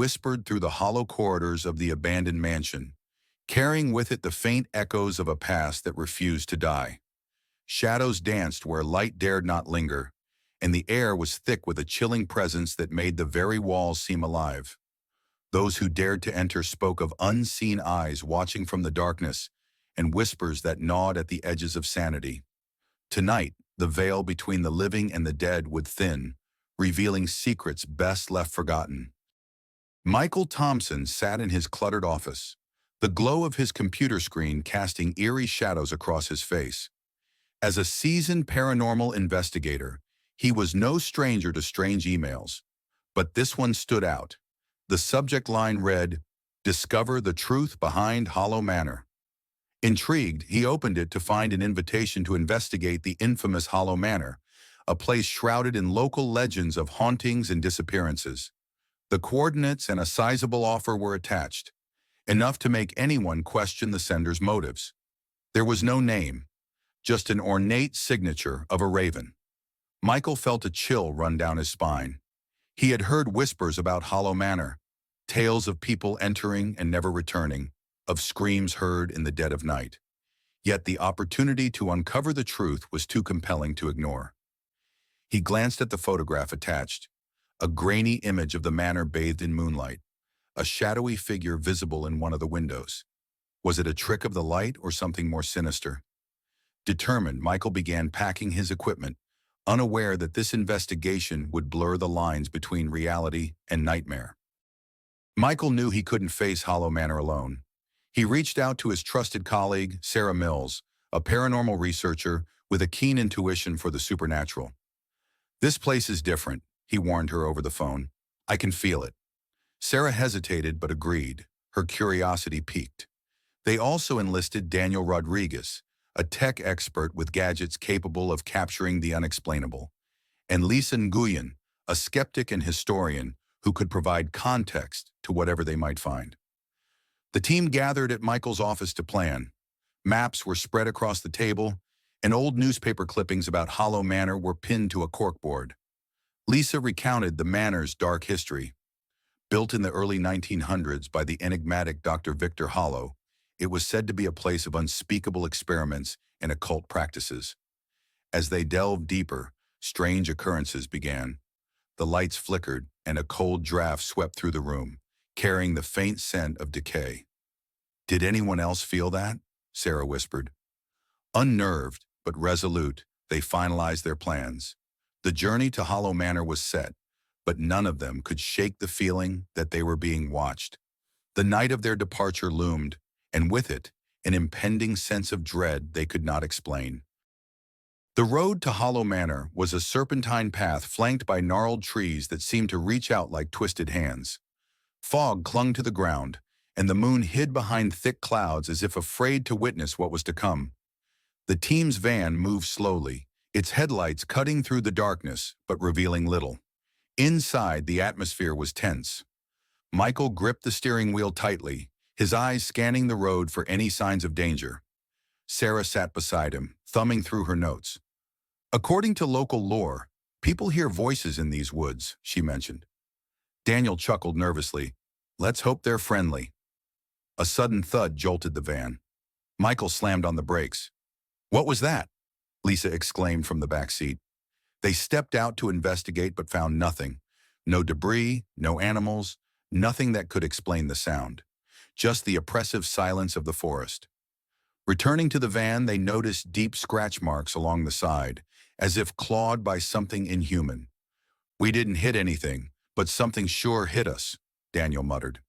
whispered through the hollow corridors of the abandoned mansion, carrying with it the faint echoes of a past that refused to die. Shadows danced where light dared not linger, and the air was thick with a chilling presence that made the very walls seem alive. Those who dared to enter spoke of unseen eyes watching from the darkness and whispers that gnawed at the edges of sanity. Tonight, the veil between the living and the dead would thin, revealing secrets best left forgotten. Michael Thompson sat in his cluttered office, the glow of his computer screen casting eerie shadows across his face. As a seasoned paranormal investigator, he was no stranger to strange emails, but this one stood out. The subject line read, "Discover the truth behind Hollow Manor." Intrigued, he opened it to find an invitation to investigate the infamous Hollow Manor, a place shrouded in local legends of hauntings and disappearances. The coordinates and a sizable offer were attached, enough to make anyone question the sender's motives. There was no name, just an ornate signature of a raven. Michael felt a chill run down his spine. He had heard whispers about Hollow Manor, tales of people entering and never returning, of screams heard in the dead of night. Yet the opportunity to uncover the truth was too compelling to ignore. He glanced at the photograph attached, a grainy image of the manor bathed in moonlight, a shadowy figure visible in one of the windows. Was it a trick of the light or something more sinister? Determined, Michael began packing his equipment, unaware that this investigation would blur the lines between reality and nightmare. Michael knew he couldn't face Hollow Manor alone. He reached out to his trusted colleague, Sarah Mills, a paranormal researcher with a keen intuition for the supernatural. "This place is different," he warned her over the phone. "I can feel it." Sarah hesitated but agreed, her curiosity piqued. They also enlisted Daniel Rodriguez, a tech expert with gadgets capable of capturing the unexplainable, and Lisa Nguyen, a skeptic and historian who could provide context to whatever they might find. The team gathered at Michael's office to plan. Maps were spread across the table, and old newspaper clippings about Hollow Manor were pinned to a corkboard. Lisa recounted the manor's dark history. Built in the early 1900s by the enigmatic Dr. Victor Hollow, it was said to be a place of unspeakable experiments and occult practices. As they delved deeper, strange occurrences began. The lights flickered, and a cold draft swept through the room, carrying the faint scent of decay. "Did anyone else feel that?" Sarah whispered. Unnerved, but resolute, they finalized their plans. The journey to Hollow Manor was set, but none of them could shake the feeling that they were being watched. The night of their departure loomed, and with it, an impending sense of dread they could not explain. The road to Hollow Manor was a serpentine path flanked by gnarled trees that seemed to reach out like twisted hands. Fog clung to the ground, and the moon hid behind thick clouds as if afraid to witness what was to come. The team's van moved slowly, its headlights cutting through the darkness but revealing little. Inside, the atmosphere was tense. Michael gripped the steering wheel tightly, his eyes scanning the road for any signs of danger. Sarah sat beside him, thumbing through her notes. "According to local lore, people hear voices in these woods," she mentioned. Daniel chuckled nervously. "Let's hope they're friendly." A sudden thud jolted the van. Michael slammed on the brakes. "What was that?" Lisa exclaimed from the back seat. They stepped out to investigate but found nothing. No debris, no animals, nothing that could explain the sound. Just the oppressive silence of the forest. Returning to the van, they noticed deep scratch marks along the side, as if clawed by something inhuman. "We didn't hit anything, but something sure hit us," Daniel muttered.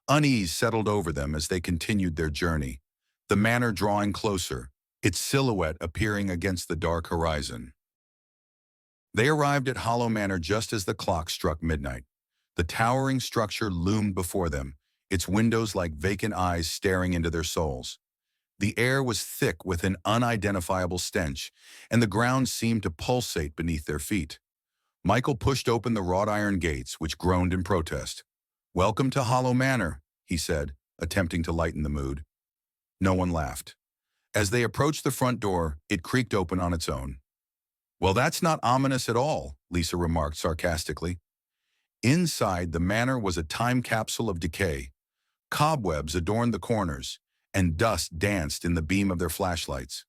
Unease settled over them as they continued their journey, the manor drawing closer, its silhouette appearing against the dark horizon. They arrived at Hollow Manor just as the clock struck midnight. The towering structure loomed before them, its windows like vacant eyes staring into their souls. The air was thick with an unidentifiable stench, and the ground seemed to pulsate beneath their feet. Michael pushed open the wrought iron gates, which groaned in protest. "Welcome to Hollow Manor," he said, attempting to lighten the mood. No one laughed. As they approached the front door, it creaked open on its own. "Well, that's not ominous at all," Lisa remarked sarcastically. Inside, the manor was a time capsule of decay. Cobwebs adorned the corners, and dust danced in the beam of their flashlights.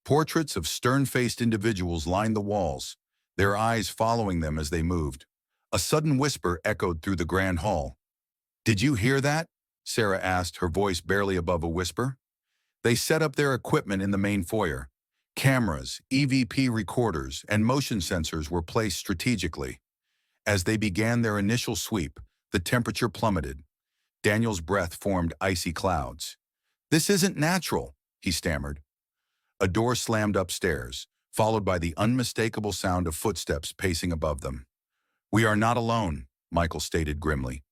Portraits of stern-faced individuals lined the walls, their eyes following them as they moved. A sudden whisper echoed through the grand hall. "Did you hear that?" Sarah asked, her voice barely above a whisper. They set up their equipment in the main foyer. Cameras, EVP recorders, and motion sensors were placed strategically. As they began their initial sweep, the temperature plummeted. Daniel's breath formed icy clouds. "This isn't natural," he stammered. A door slammed upstairs, followed by the unmistakable sound of footsteps pacing above them. "We are not alone," Michael stated grimly.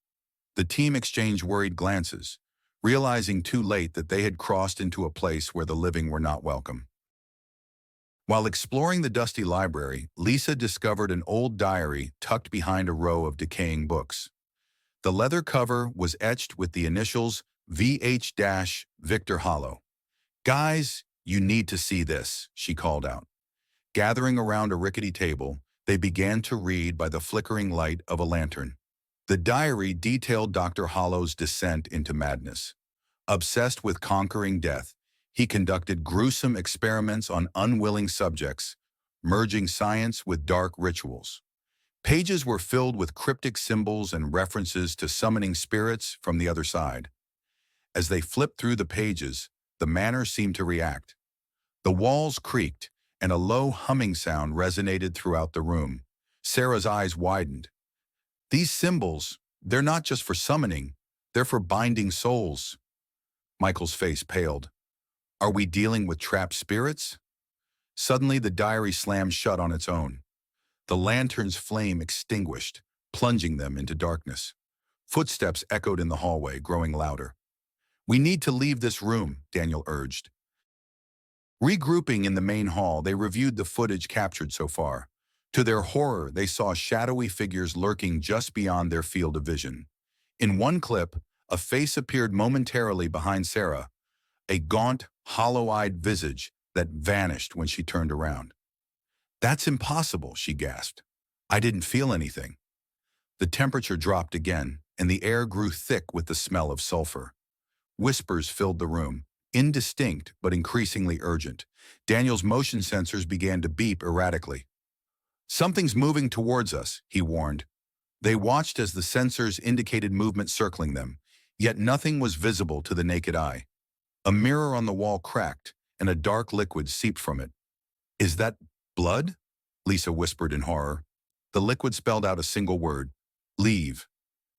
The team exchanged worried glances, realizing too late that they had crossed into a place where the living were not welcome. While exploring the dusty library, Lisa discovered an old diary tucked behind a row of decaying books. The leather cover was etched with the initials VH-Victor Hollow. "Guys, you need to see this," she called out. Gathering around a rickety table, they began to read by the flickering light of a lantern. The diary detailed Dr. Hollow's descent into madness. Obsessed with conquering death, he conducted gruesome experiments on unwilling subjects, merging science with dark rituals. Pages were filled with cryptic symbols and references to summoning spirits from the other side. As they flipped through the pages, the manor seemed to react. The walls creaked, and a low humming sound resonated throughout the room. Sarah's eyes widened. "These symbols, they're not just for summoning, they're for binding souls." Michael's face paled. "Are we dealing with trapped spirits?" Suddenly, the diary slammed shut on its own. The lantern's flame extinguished, plunging them into darkness. Footsteps echoed in the hallway, growing louder. "We need to leave this room," Daniel urged. Regrouping in the main hall, they reviewed the footage captured so far. To their horror, they saw shadowy figures lurking just beyond their field of vision. In one clip, a face appeared momentarily behind Sarah, a gaunt, hollow-eyed visage that vanished when she turned around. "That's impossible," she gasped. "I didn't feel anything." The temperature dropped again, and the air grew thick with the smell of sulfur. Whispers filled the room, indistinct but increasingly urgent. Daniel's motion sensors began to beep erratically. "Something's moving towards us," he warned. They watched as the sensors indicated movement circling them, yet nothing was visible to the naked eye. A mirror on the wall cracked, and a dark liquid seeped from it. "Is that blood?" Lisa whispered in horror. The liquid spelled out a single word: "Leave."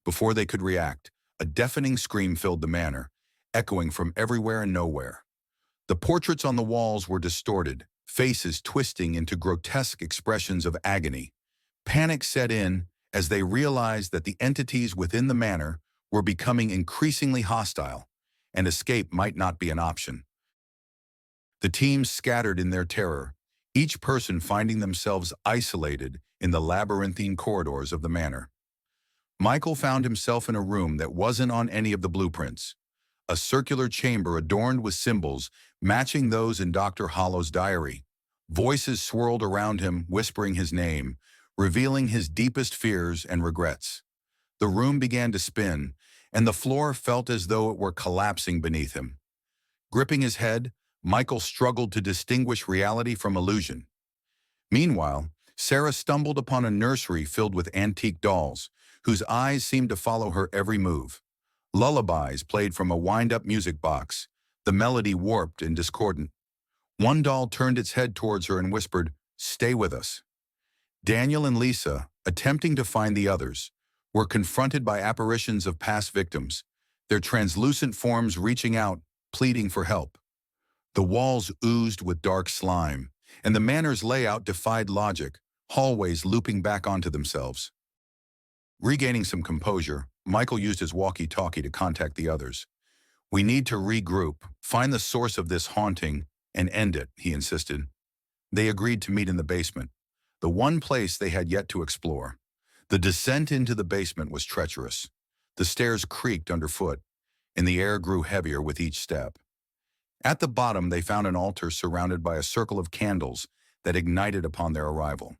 Before they could react, a deafening scream filled the manor, echoing from everywhere and nowhere. The portraits on the walls were distorted, faces twisting into grotesque expressions of agony. Panic set in as they realized that the entities within the manor were becoming increasingly hostile, and escape might not be an option. The teams scattered in their terror, each person finding themselves isolated in the labyrinthine corridors of the manor. Michael found himself in a room that wasn't on any of the blueprints, a circular chamber adorned with symbols matching those in Dr. Hollow's diary. Voices swirled around him, whispering his name, revealing his deepest fears and regrets. The room began to spin, and the floor felt as though it were collapsing beneath him. Gripping his head, Michael struggled to distinguish reality from illusion. Meanwhile, Sarah stumbled upon a nursery filled with antique dolls, whose eyes seemed to follow her every move. Lullabies played from a wind-up music box, the melody warped and discordant. One doll turned its head towards her and whispered, "Stay with us." Daniel and Lisa, attempting to find the others, were confronted by apparitions of past victims, their translucent forms reaching out, pleading for help. The walls oozed with dark slime, and the manor's layout defied logic, hallways looping back onto themselves. Regaining some composure, Michael used his walkie-talkie to contact the others. "We need to regroup, find the source of this haunting, and end it," he insisted. They agreed to meet in the basement, the one place they had yet to explore. The descent into the basement was treacherous. The stairs creaked underfoot, and the air grew heavier with each step. At the bottom, they found an altar surrounded by a circle of candles that ignited upon their arrival.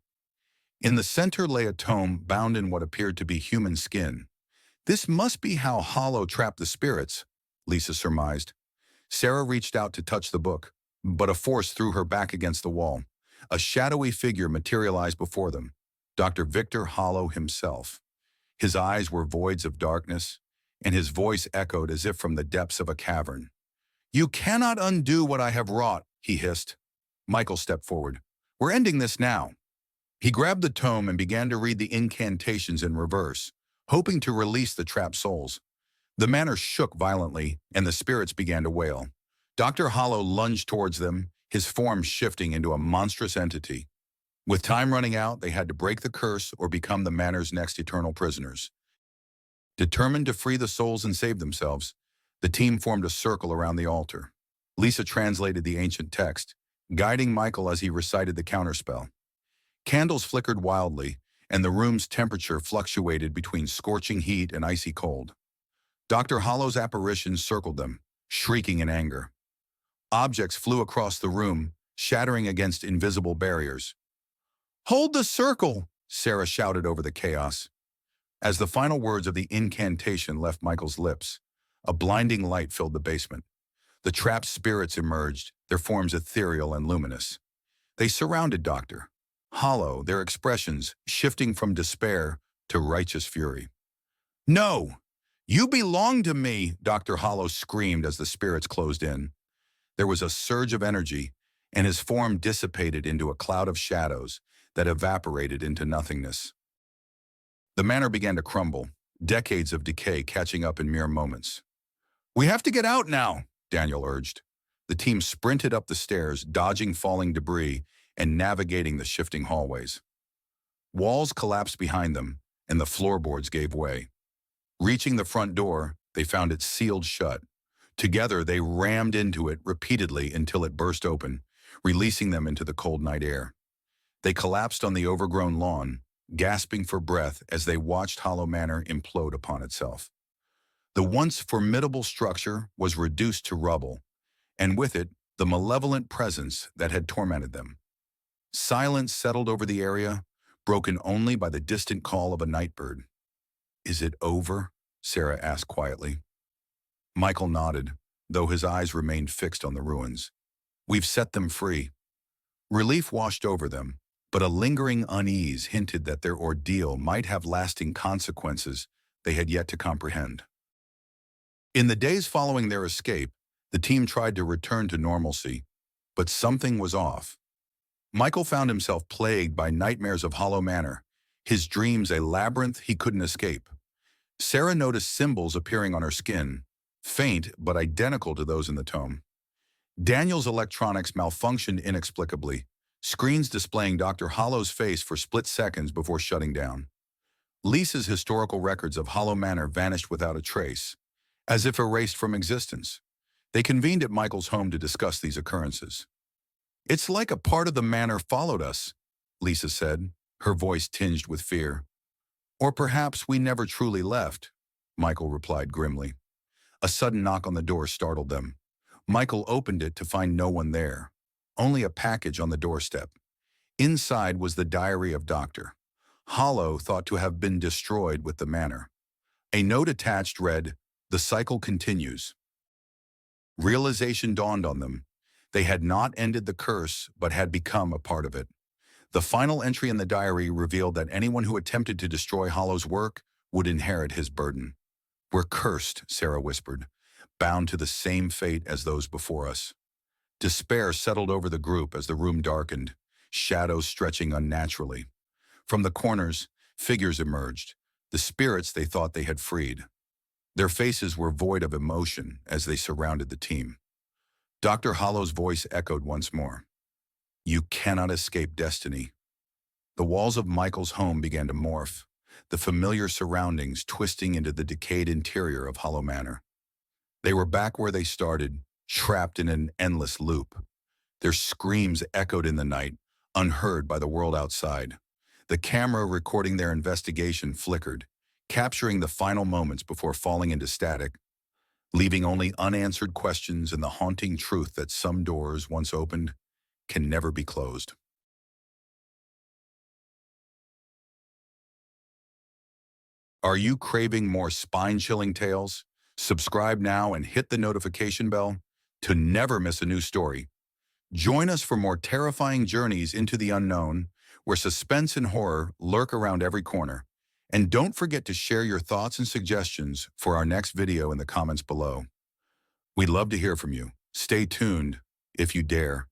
In the center lay a tome bound in what appeared to be human skin. This must be how Hollow trapped the spirits, Lisa surmised. Sarah reached out to touch the book, but a force threw her back against the wall. A shadowy figure materialized before them, Dr. Victor Hollow himself. His eyes were voids of darkness, and his voice echoed as if from the depths of a cavern. "You cannot undo what I have wrought," he hissed. Michael stepped forward. "We're ending this now." He grabbed the tome and began to read the incantations in reverse, hoping to release the trapped souls. The manor shook violently, and the spirits began to wail. Dr. Hollow lunged towards them, his form shifting into a monstrous entity. With time running out, they had to break the curse or become the manor's next eternal prisoners. Determined to free the souls and save themselves, the team formed a circle around the altar. Lisa translated the ancient text, guiding Michael as he recited the counterspell. Candles flickered wildly, and the room's temperature fluctuated between scorching heat and icy cold. Dr. Hollow's apparitions circled them, shrieking in anger. Objects flew across the room, shattering against invisible barriers. "Hold the circle!" Sarah shouted over the chaos. As the final words of the incantation left Michael's lips, a blinding light filled the basement. The trapped spirits emerged, their forms ethereal and luminous. They surrounded Dr. Hollow, their expressions shifting from despair to righteous fury. "No! You belong to me!" Dr. Hollow screamed as the spirits closed in. There was a surge of energy, and his form dissipated into a cloud of shadows that evaporated into nothingness. The manor began to crumble, decades of decay catching up in mere moments. "We have to get out now," Daniel urged. The team sprinted up the stairs, dodging falling debris and navigating the shifting hallways. Walls collapsed behind them, and the floorboards gave way. Reaching the front door, they found it sealed shut. Together, they rammed into it repeatedly until it burst open, releasing them into the cold night air. They collapsed on the overgrown lawn, gasping for breath as they watched Hollow Manor implode upon itself. The once formidable structure was reduced to rubble, and with it, the malevolent presence that had tormented them. Silence settled over the area, broken only by the distant call of a nightbird. "Is it over?" Sarah asked quietly. Michael nodded, though his eyes remained fixed on the ruins. "We've set them free." Relief washed over them, but a lingering unease hinted that their ordeal might have lasting consequences they had yet to comprehend. In the days following their escape, the team tried to return to normalcy, but something was off. Michael found himself plagued by nightmares of Hollow Manor, his dreams a labyrinth he couldn't escape. Sarah noticed symbols appearing on her skin, faint but identical to those in the tome. Daniel's electronics malfunctioned inexplicably, screens displaying Dr. Hollow's face for split seconds before shutting down. Lisa's historical records of Hollow Manor vanished without a trace, as if erased from existence. They convened at Michael's home to discuss these occurrences. "It's like a part of the manor followed us," Lisa said, her voice tinged with fear. "Or perhaps we never truly left," Michael replied grimly. A sudden knock on the door startled them. Michael opened it to find no one there, only a package on the doorstep. Inside was the diary of Dr. Hollow, thought to have been destroyed with the manor. A note attached read, "The cycle continues." Realization dawned on them. They had not ended the curse, but had become a part of it. The final entry in the diary revealed that anyone who attempted to destroy Hollow's work would inherit his burden. "We're cursed," Sarah whispered, "bound to the same fate as those before us." Despair settled over the group as the room darkened, shadows stretching unnaturally. From the corners, figures emerged, the spirits they thought they had freed. Their faces were void of emotion as they surrounded the team. Dr. Hollow's voice echoed once more. "You cannot escape destiny." The walls of Michael's home began to morph, the familiar surroundings twisting into the decayed interior of Hollow Manor. They were back where they started, trapped in an endless loop. Their screams echoed in the night, unheard by the world outside. The camera recording their investigation flickered, capturing the final moments before falling into static, leaving only unanswered questions and the haunting truth that some doors, once opened, can never be closed. Are you craving more spine-chilling tales? Subscribe now and hit the notification bell to never miss a new story. Join us for more terrifying journeys into the unknown, where suspense and horror lurk around every corner. And don't forget to share your thoughts and suggestions for our next video in the comments below. We'd love to hear from you. Stay tuned if you dare.